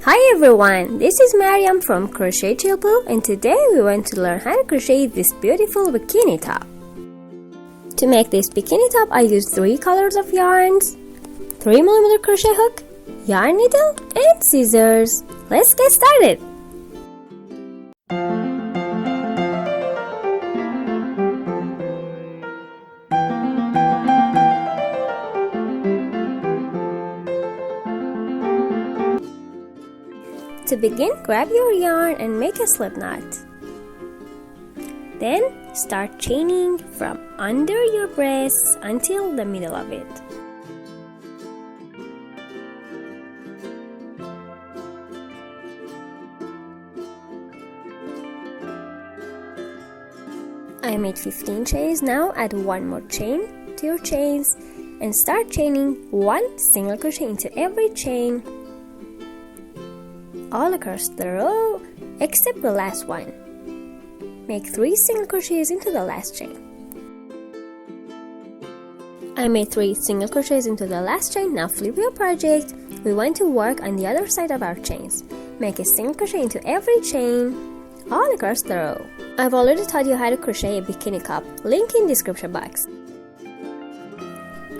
Hi everyone, this is Maryam from Crochet Chilpoo, and today we want to learn how to crochet this beautiful bikini top. To make this bikini top, I used 3 colors of yarns, 3mm crochet hook, yarn needle, and scissors. Let's get started! To begin, grab your yarn and make a slip knot. Then start chaining from under your breasts until the middle of it. I made 15 chains. Now add 1 more chain to your chains and start chaining 1 single crochet into every chain all across the row except the last one. Make 3 single crochets into the last chain. I made 3 single crochets into the last chain. Now flip your project. We want to work on the other side of our chains. Make a single crochet into every chain all across the row. I've already taught you how to crochet a bikini cup, link in description box.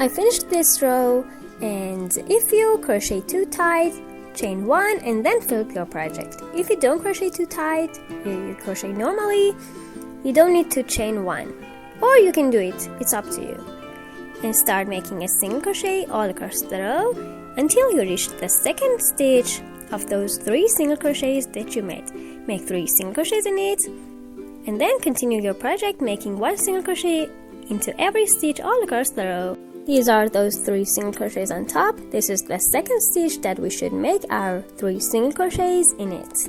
I finished this row, and if you crochet too tight, chain 1 and then flip your project. If you don't crochet too tight, you crochet normally, you don't need to chain 1, or you can do it, it's up to you. And start making a single crochet all across the row until you reach the second stitch of those 3 single crochets that you made. Make 3 single crochets in it and then continue your project making 1 single crochet into every stitch all across the row. These are those 3 single crochets on top. This is the second stitch that we should make our 3 single crochets in it.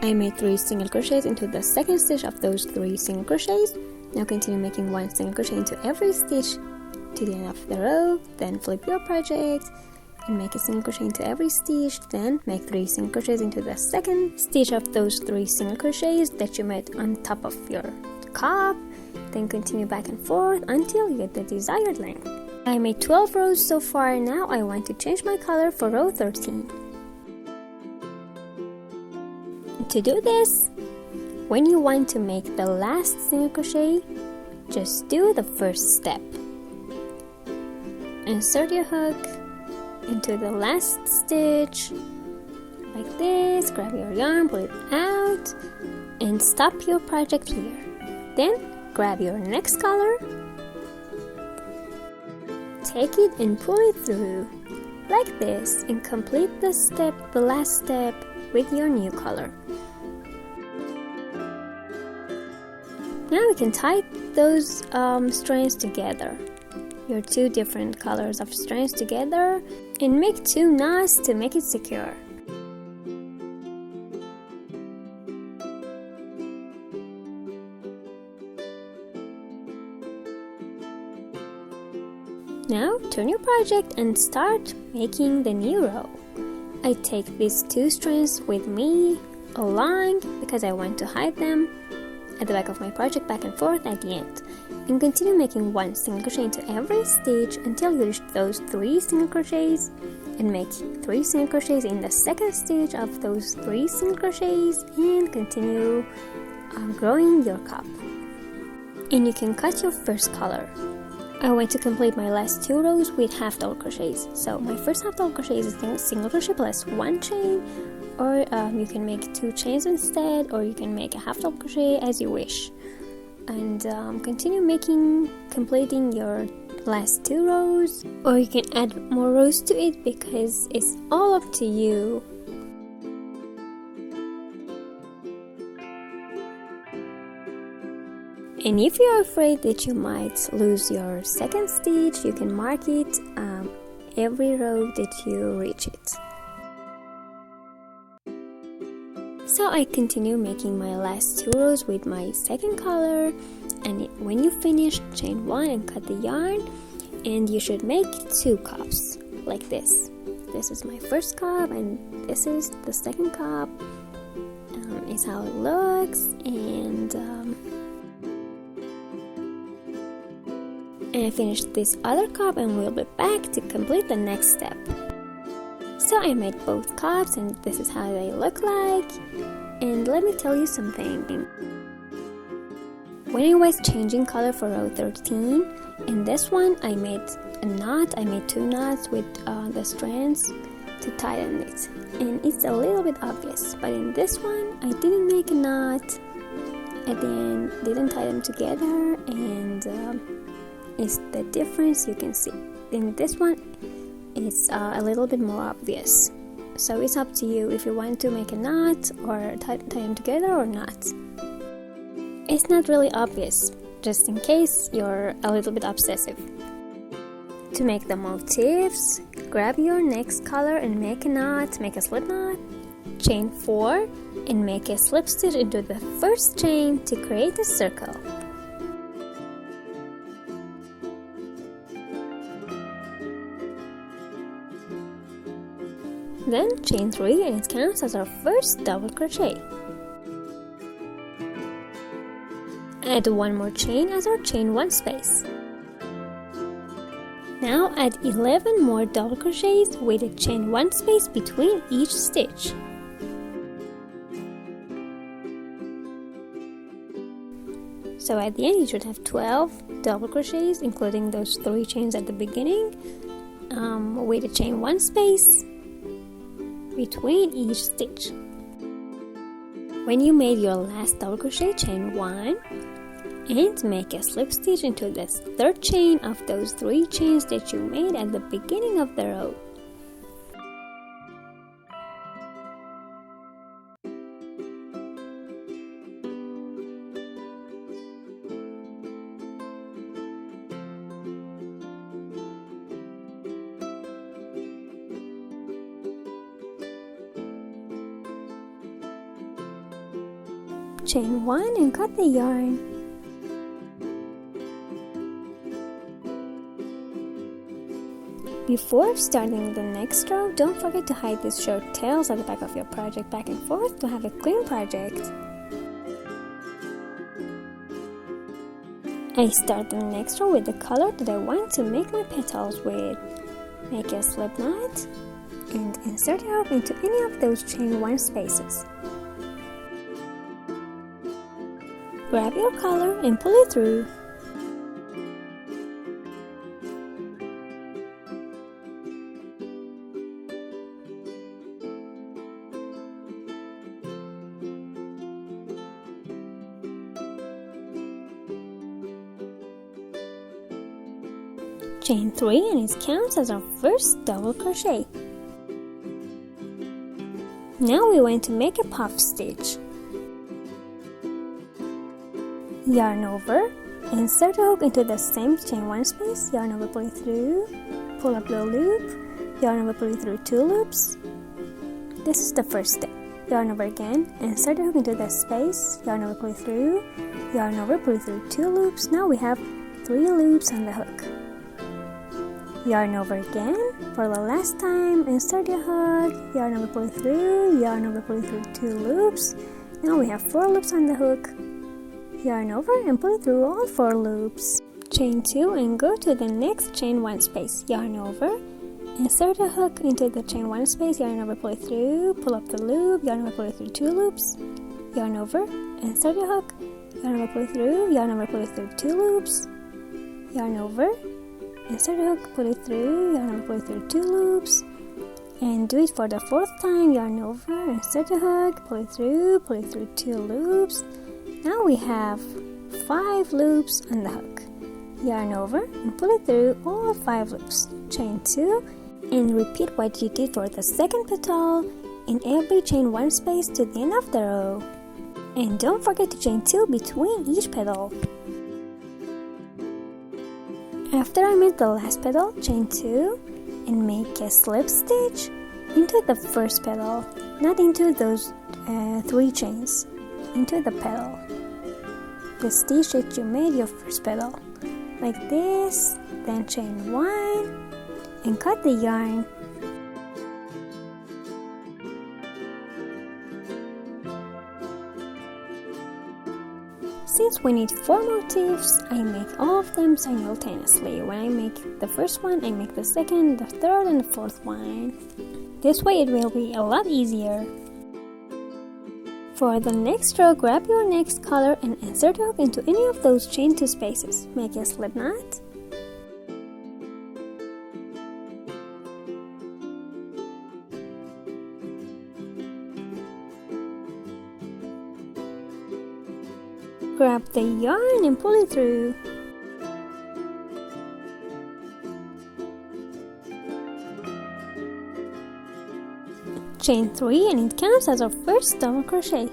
I made 3 single crochets into the second stitch of those 3 single crochets. Now continue making 1 single crochet into every stitch to the end of the row. Then flip your project and make a single crochet into every stitch. Then make 3 single crochets into the second stitch of those 3 single crochets that you made on top of your cup. Then continue back and forth until you get the desired length. I made 12 rows so far. Now I want to change my color for row 13. To do this, when you want to make the last single crochet, just do the first step. Insert your hook into the last stitch like this, grab your yarn, pull it out, and stop your project here. Then grab your next color, take it and pull it through like this and complete the last step with your new color. Now we can tie those strands together, your 2 different colors of strands together, and make 2 knots to make it secure. Now turn your project and start making the new row. I take these 2 strands with me along because I want to hide them at the back of my project back and forth at the end. And continue making 1 single crochet into every stitch until you reach those 3 single crochets, and make 3 single crochets in the second stitch of those 3 single crochets, and continue growing your cup. And you can cut your first color. I want to complete my last 2 rows with half double crochets. So my first half double crochet is a single crochet plus 1 chain, or you can make 2 chains instead, or you can make a half double crochet as you wish. And continue completing your last 2 rows, or you can add more rows to it because it's all up to you. And if you're afraid that you might lose your second stitch, you can mark it every row that you reach it. So I continue making my last 2 rows with my second color, and when you finish, chain 1 and cut the yarn, and you should make 2 cups like this. This is my first cup and this is the second cup. It's how it looks, and I finished this other cup, and we'll be back to complete the next step. So I made both cups and this is how they look like. And let me tell you something. When I was changing color for row 13, in this one I made a knot. I made 2 knots with the strands to tighten it, and it's a little bit obvious, but in this one I didn't make a knot at the end, didn't tie them together, and it's the difference you can see. In this one it's a little bit more obvious, so it's up to you if you want to make a knot or tie them together or not. It's not really obvious, just in case you're a little bit obsessive. To make the motifs, grab your next color and make a knot, make a slip knot, chain 4 and make a slip stitch into the first chain to create a circle. Then chain 3 and it counts as our first double crochet. Add 1 more chain as our chain 1 space. Now add 11 more double crochets with a chain 1 space between each stitch. So at the end you should have 12 double crochets, including those 3 chains at the beginning, with a chain 1 space between each stitch. When you made your last double crochet, chain 1 and make a slip stitch into the 3rd chain of those 3 chains that you made at the beginning of the row. Chain 1 and cut the yarn. Before starting the next row, don't forget to hide these short tails at the back of your project back and forth to have a clean project. I start the next row with the color that I want to make my petals with. Make a slip knot and insert it up into any of those chain 1 spaces. Grab your color and pull it through. Chain 3 and it counts as our first double crochet. Now we want to make a puff stitch. Yarn over, insert a hook into the same chain 1 space, yarn over, pull it through, pull up the loop, yarn over, pull it through 2 loops. This is the first step. Yarn over again, insert a hook into the space, yarn over, pull it through, yarn over, pull it through 2 loops. Now we have 3 loops on the hook. Yarn over again for the last time, insert your hook, yarn over, pull it through, yarn over, pull it through 2 loops. Now we have 4 loops on the hook. Yarn over and pull it through all 4 loops. Chain 2 and go to the next chain 1 space. Yarn over, insert a hook into the chain 1 space, yarn over, pull it through, pull up the loop, yarn over, pull it through 2 loops. Yarn over, insert a hook, yarn over, pull it through, yarn over, pull it through 2 loops. Yarn over, insert a hook, pull it through, yarn over, pull it through 2 loops. And do it for the 4th time. Yarn over, insert a hook, pull it through 2 loops. Now we have 5 loops on the hook. Yarn over and pull it through all 5 loops. Chain 2 and repeat what you did for the 2nd petal in every chain 1 space to the end of the row. And don't forget to chain 2 between each petal. After I made the last petal, chain 2 and make a slip stitch into the first petal, not into those 3 chains, into the petal, the stitch that you made your first petal, like this. Then chain 1 and cut the yarn. Since we need 4 motifs, I make all of them simultaneously. When I make the first one, I make the second, the third, and the 4th one. This way it will be a lot easier. For the next row, grab your next color and insert your hook into any of those chain 2 spaces. Make a slip knot. Grab the yarn and pull it through. Chain 3 and it counts as our first double crochet.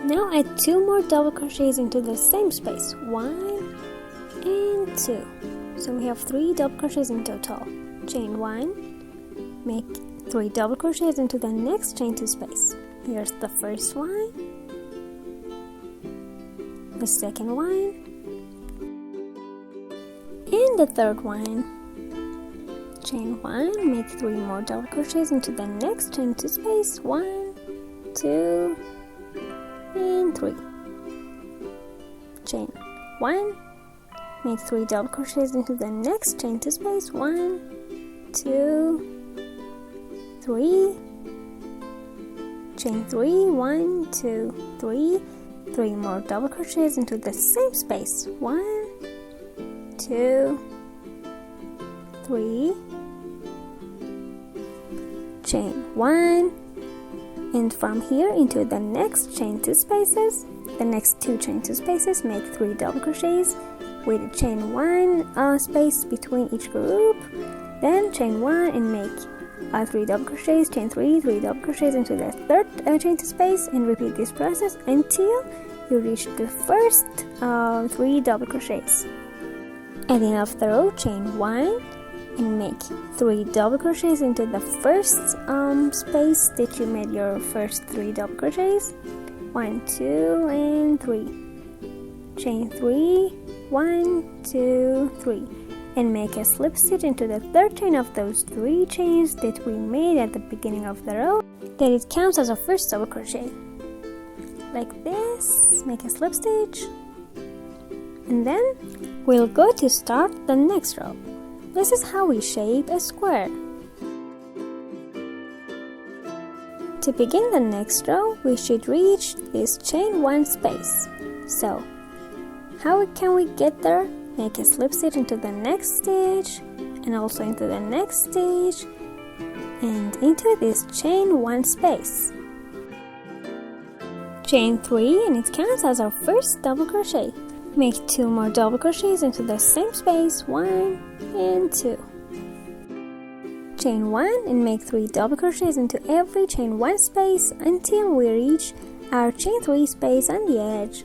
Now add 2 more double crochets into the same space, 1 and 2. So we have 3 double crochets in total. Chain 1, make 3 double crochets into the next chain 2 space. Here's the first one, the second one, and the third one. Chain 1, make 3 more double crochets into the next chain 2 space, 1, 2, and 3. Chain 1, make 3 double crochets into the next chain 2 space, 1, 2, 3. Chain 3, 1, 2, 3. 3 more double crochets into the same space, 1, 2, 3. Chain 1, and from here into the next chain 2 spaces, the next 2 chain 2 spaces, make 3 double crochets with a chain 1 space between each group. Then chain 1 and make 3 double crochets, chain 3, 3 double crochets into the third chain 2 space, and repeat this process until you reach the first 3 double crochets. At the end of the row, chain 1 and make 3 double crochets into the first space that you made your first 3 double crochets, 1, 2, and 3. Chain 3, 1, 2, 3, and make a slip stitch into the third chain of those 3 chains that we made at the beginning of the row, that it counts as a first double crochet. Like this, make a slip stitch, and then we'll go to start the next row. This is how we shape a square. To begin the next row, we should reach this chain 1 space. So, how can we get there? Make a slip stitch into the next stitch, and also into the next stitch, and into this chain 1 space. Chain 3, and it counts as our first double crochet. Make 2 more double crochets into the same space, 1 and 2. Chain 1 and make 3 double crochets into every chain 1 space until we reach our chain 3 space on the edge.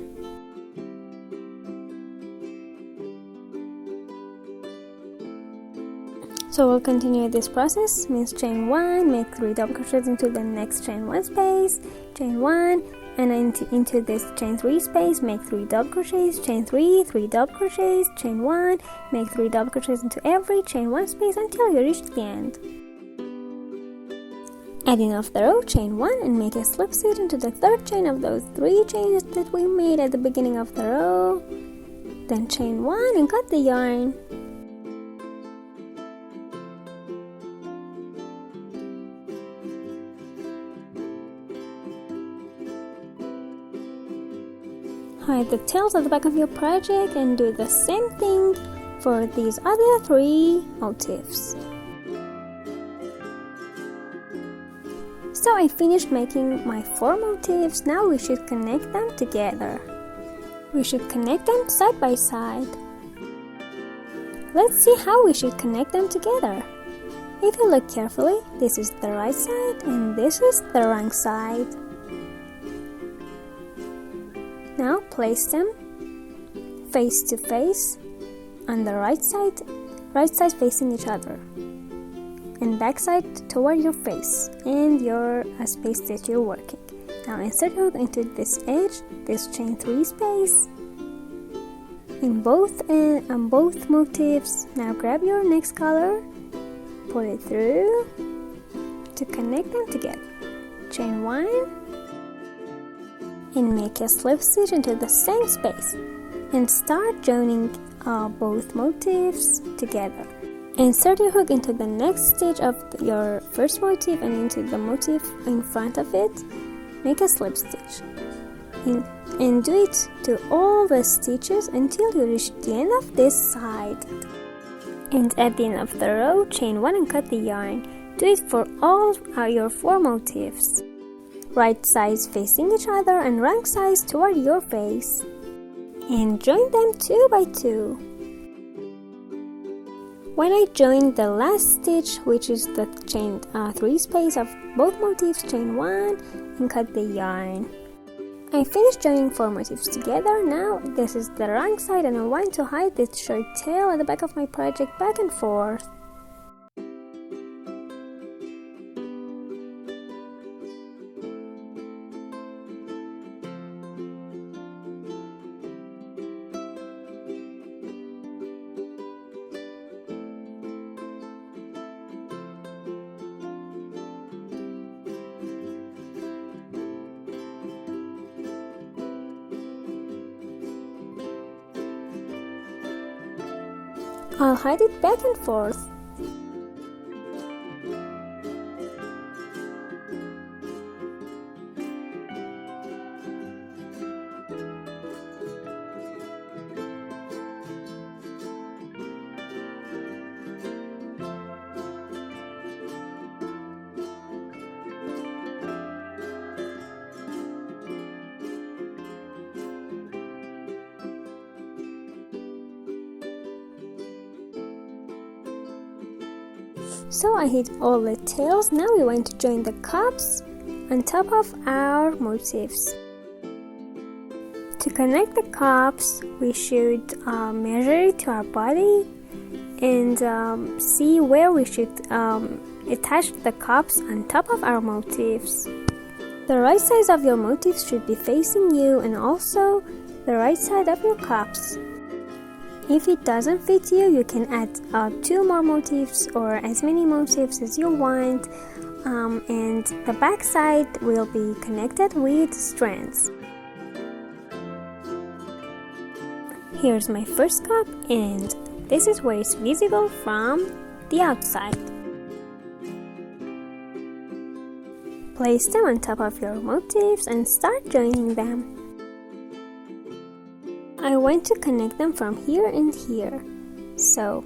So we'll continue this process. Means chain 1, make 3 double crochets into the next chain 1 space, chain 1, and into this chain 3 space, make 3 double crochets, chain 3, 3 double crochets, chain 1, make 3 double crochets into every chain 1 space until you reach the end. At the end of the row, chain 1 and make a slip stitch into the third chain of those 3 chains that we made at the beginning of the row. Then chain 1 and cut the yarn. Hide the tails at the back of your project and do the same thing for these other 3 motifs. So I finished making my 4 motifs. Now we should connect them together. We should connect them side by side. Let's see how we should connect them together. If you look carefully, this is the right side and this is the wrong side. Now place them face to face on the right side facing each other, and back side toward your face and your space that you're working. Now insert your hook into this edge, this chain 3 space, on both motifs. Now grab your next color, pull it through to connect them together. Chain 1, and make a slip stitch into the same space and start joining both motifs together. Insert your hook into the next stitch of your first motif and into the motif in front of it. Make a slip stitch and do it to all the stitches until you reach the end of this side. And at the end of the row, chain 1 and cut the yarn. Do it for all your 4 motifs. Right sides facing each other and wrong sides toward your face. And join them 2 by 2. When I join the last stitch, which is the chain 3 space of both motifs, chain 1 and cut the yarn. I finished joining 4 motifs together. Now this is the wrong side and I want to hide this short tail at the back of my project back and forth. I'll hide it back and forth. So I hid all the tails. Now we want to join the cups on top of our motifs. To connect the cups, we should measure it to our body and see where we should attach the cups on top of our motifs. The right side of your motifs should be facing you and also the right side of your cups. If it doesn't fit you, you can add 2 more motifs or as many motifs as you want, and the back side will be connected with strands. Here's my first cup and this is where it's visible from the outside. Place them on top of your motifs and start joining them. I want to connect them from here and here, so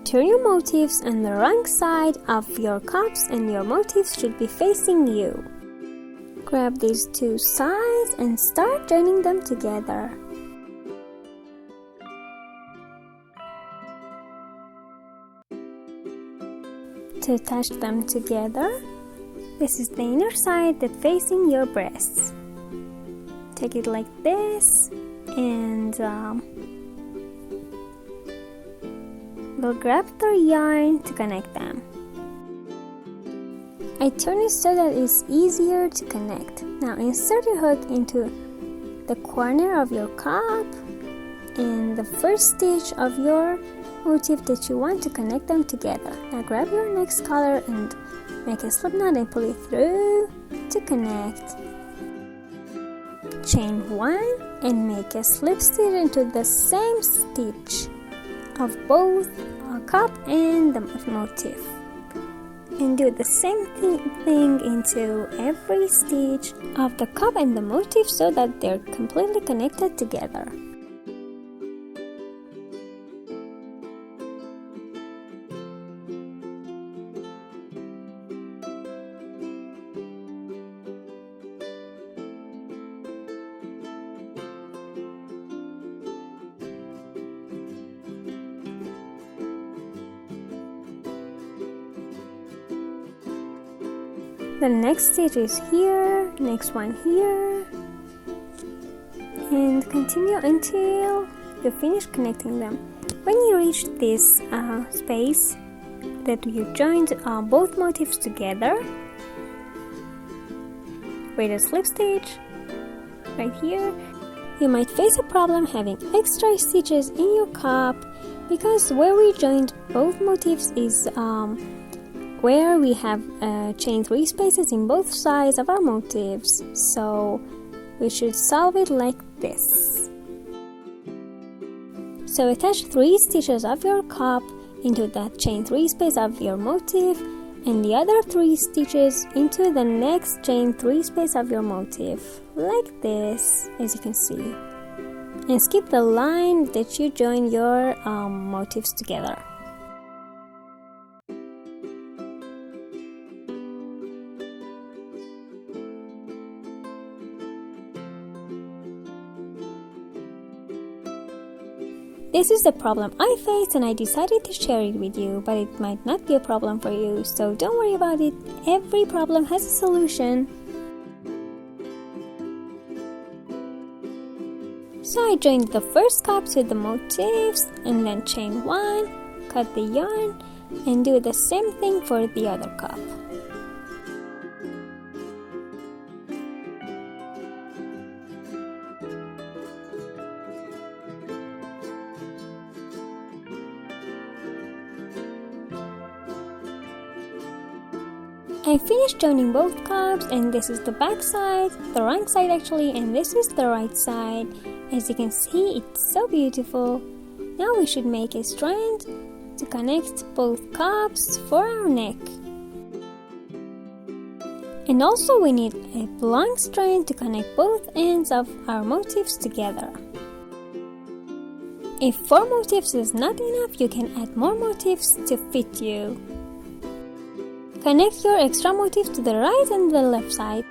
turn your motifs on the wrong side of your cups and your motifs should be facing you. Grab these 2 sides and start joining them together. To attach them together, this is the inner side that's facing your breasts. Take it like this and we'll grab the yarn to connect them. I turn it so that it's easier to connect. Now insert your hook into the corner of your cup and the first stitch of your motif that you want to connect them together. Now grab your next color and make a slip knot and pull it through to connect. Chain 1 and make a slip stitch into the same stitch of both cup and the motif, and do the same thing into every stitch of the cup and the motif so that they're completely connected together. The next stitch is here, next one here, and continue until you finish connecting them. When you reach this space that you joined both motifs together with a slip stitch right here, you might face a problem having extra stitches in your cup because where we joined both motifs is where we have chain 3 spaces in both sides of our motifs, so we should solve it like this. So attach 3 stitches of your cup into that chain 3 space of your motif, and the other 3 stitches into the next chain 3 space of your motif, like this, as you can see. And skip the line that you join your motifs together. This is the problem I faced and I decided to share it with you, but it might not be a problem for you, so don't worry about it. Every problem has a solution. So I joined the first cup to the motifs and then chain 1, cut the yarn, and do the same thing for the other cup. I finished joining both cups, and this is the back side, the wrong side actually, and this is the right side. As you can see, it's so beautiful. Now we should make a strand to connect both cups for our neck. And also we need a long strand to connect both ends of our motifs together. If 4 motifs is not enough, you can add more motifs to fit you. Connect your extra motif to the right and the left side.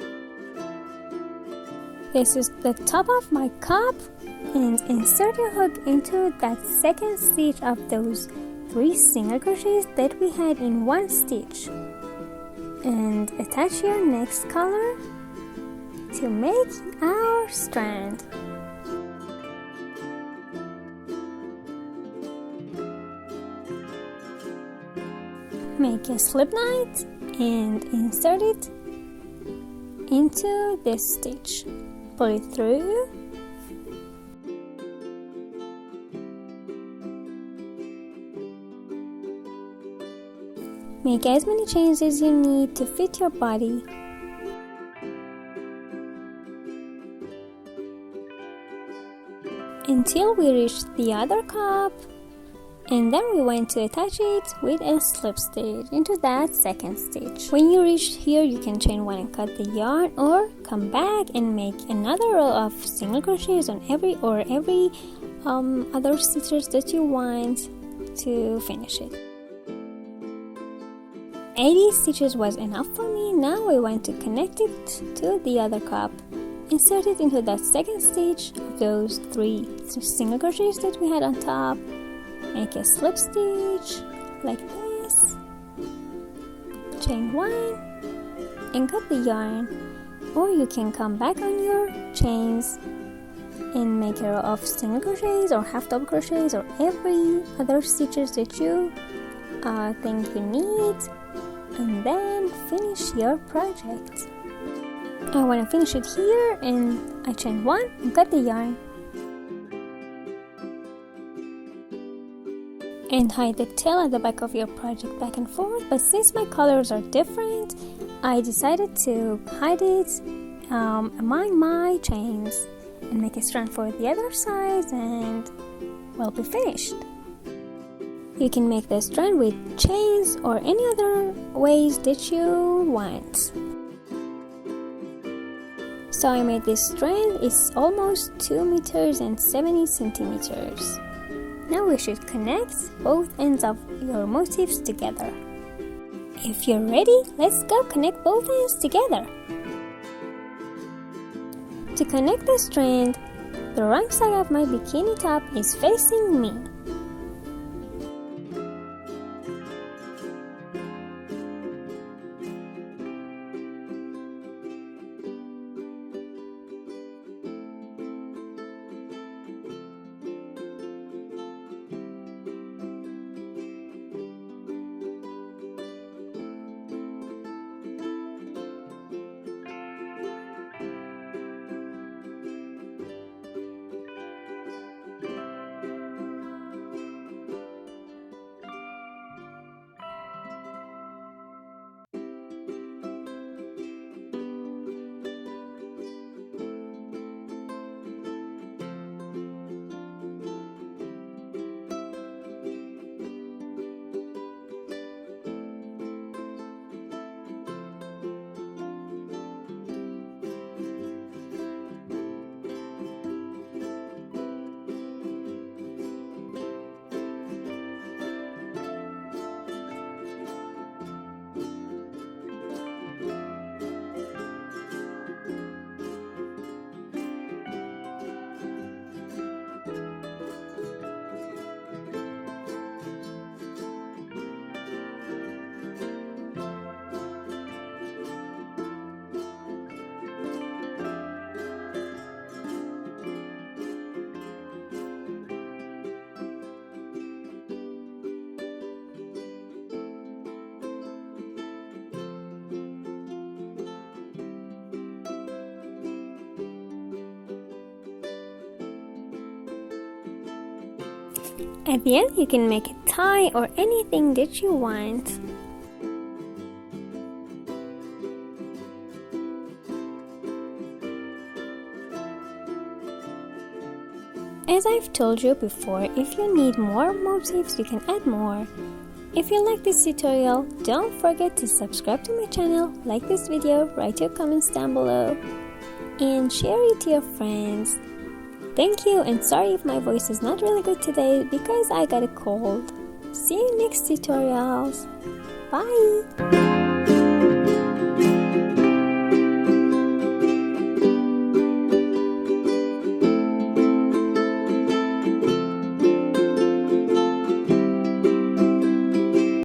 This is the top of my cup, and insert your hook into that second stitch of those 3 single crochets that we had in one stitch. And attach your next color to make our strand. Make a slip knot and insert it into this stitch. Pull it through. Make as many chains as you need to fit your body. Until we reach the other cup, and then we want to attach it with a slip stitch into that second stitch. When you reach here, you can chain 1 and cut the yarn, or come back and make another row of single crochets on every other stitches that you want to finish it. 80 stitches was enough for me. Now I want to connect it to the other cup. Insert it into that second stitch of those 3 single crochets that we had on top. Make a slip stitch like this, chain 1 and cut the yarn, or you can come back on your chains and make a row of single crochets or half double crochets or every other stitches that you think you need, and then finish your project. I want to finish it here, and I chain 1 and cut the yarn. And hide the tail at the back of your project back and forth, but since my colors are different, I decided to hide it among my chains and make a strand for the other side, and we'll be finished. You can make the strand with chains or any other ways that you want. So I made this strand. It's almost 2 meters and 70 centimeters. Now we should connect both ends of your motifs together. If you're ready, let's go connect both ends together. To connect the strand, the wrong side of my bikini top is facing me. At the end, you can make a tie or anything that you want. As I've told you before, if you need more motifs, you can add more. If you like this tutorial, don't forget to subscribe to my channel, like this video, write your comments down below, and share it to your friends. Thank you, and sorry if my voice is not really good today because I got a cold. See you next tutorials. Bye!